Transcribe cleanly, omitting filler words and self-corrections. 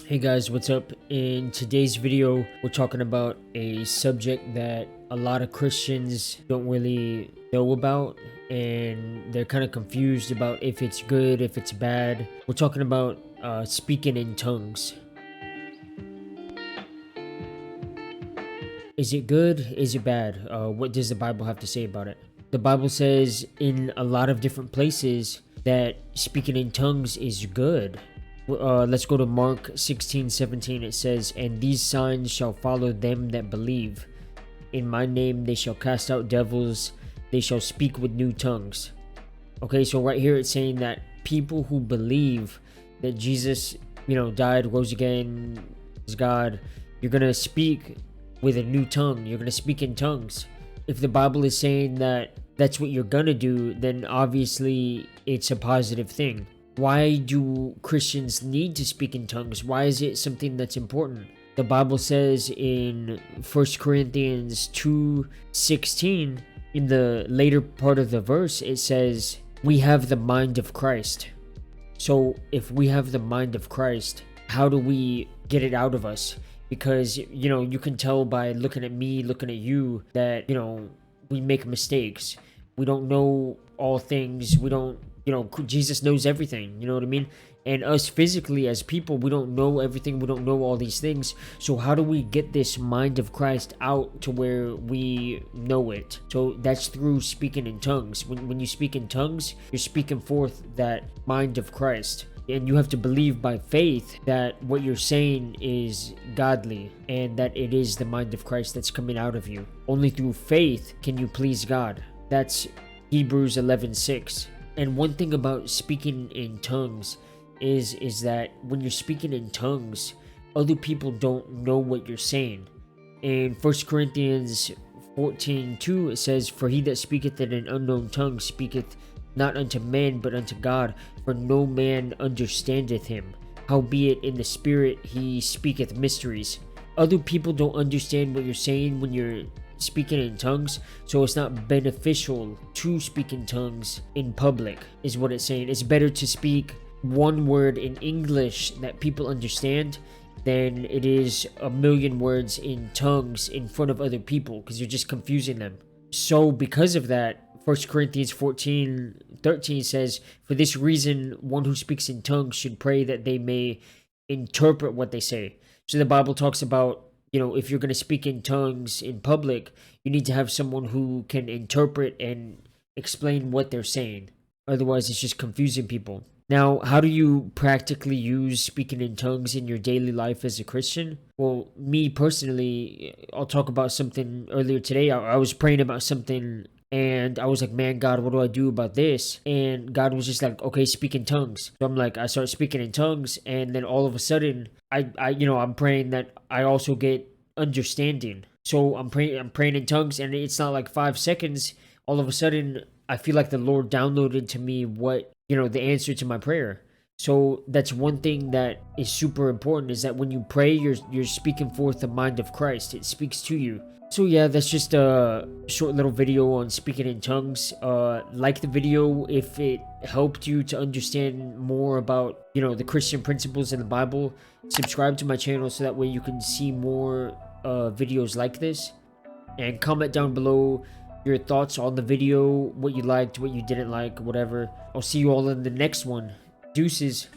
Hey guys, what's up? In today's video, we're talking about a subject that a lot of Christians don't really know about, and they're kind of confused about if it's good, if it's bad. We're talking about speaking in tongues. Is it good? Is it bad? What does the Bible have to say about it? The Bible says in a lot of different places that speaking in tongues is good. Let's go to Mark 16:17. It says, "And these signs shall follow them that believe. In my name they shall cast out devils. They shall speak with new tongues." Okay, so right here it's saying that people who believe that Jesus, died, rose again, is God, you're going to speak with a new tongue. You're going to speak in tongues. If the Bible is saying that that's what you're going to do, then obviously it's a positive thing. Why do Christians need to speak in tongues? Why is it something that's important? The Bible says in 1 Corinthians 2:16, in the later part of the verse, it says, "We have the mind of Christ." So if we have the mind of Christ, how do we get it out of us? Because, you can tell by looking at me, looking at you, that, we make mistakes. We don't know all things. We don't, Jesus knows everything. You know what I mean? And us physically as people, we don't know everything. We don't know all these things. So how do we get this mind of Christ out to where we know it? So that's through speaking in tongues. When you speak in tongues, you're speaking forth that mind of Christ. And you have to believe by faith that what you're saying is godly and that it is the mind of Christ that's coming out of you. Only through faith can you please God. That's Hebrews 11:6. And one thing about speaking in tongues is that when you're speaking in tongues, other people don't know what you're saying. In 1 Corinthians 14:2, it says, "For he that speaketh in an unknown tongue speaketh not unto men, but unto God, for no man understandeth him. Howbeit in the spirit he speaketh mysteries." Other people don't understand what you're saying when you're speaking in tongues, so it's not beneficial to speak in tongues in public, is what it's saying. It's better to speak one word in English that people understand than it is a million words in tongues in front of other people, because you're just confusing them. So because of that, 1 Corinthians 14:13 says, "For this reason, one who speaks in tongues should pray that they may interpret what they say." So the Bible talks about, if you're going to speak in tongues in public, you need to have someone who can interpret and explain what they're saying. Otherwise, it's just confusing people. Now, how do you practically use speaking in tongues in your daily life as a Christian? Well, me personally, I'll talk about something earlier today. I was praying about something and I was like, "Man, God, what do I do about this?" And God was just like, "Okay, speak in tongues." So I'm like, I start speaking in tongues, and then all of a sudden, I'm praying that I also get understanding. So I'm praying in tongues, and it's not like 5 seconds. All of a sudden, I feel like the Lord downloaded to me what, the answer to my prayer. So that's one thing that is super important, is that when you pray, you're speaking forth the mind of Christ. It speaks to you. So yeah, that's just a short little video on speaking in tongues. Like the video if it helped you to understand more about, the Christian principles in the Bible. Subscribe to my channel so that way you can see more videos like this. And comment down below your thoughts on the video, what you liked, what you didn't like, whatever. I'll see you all in the next one. Deuces.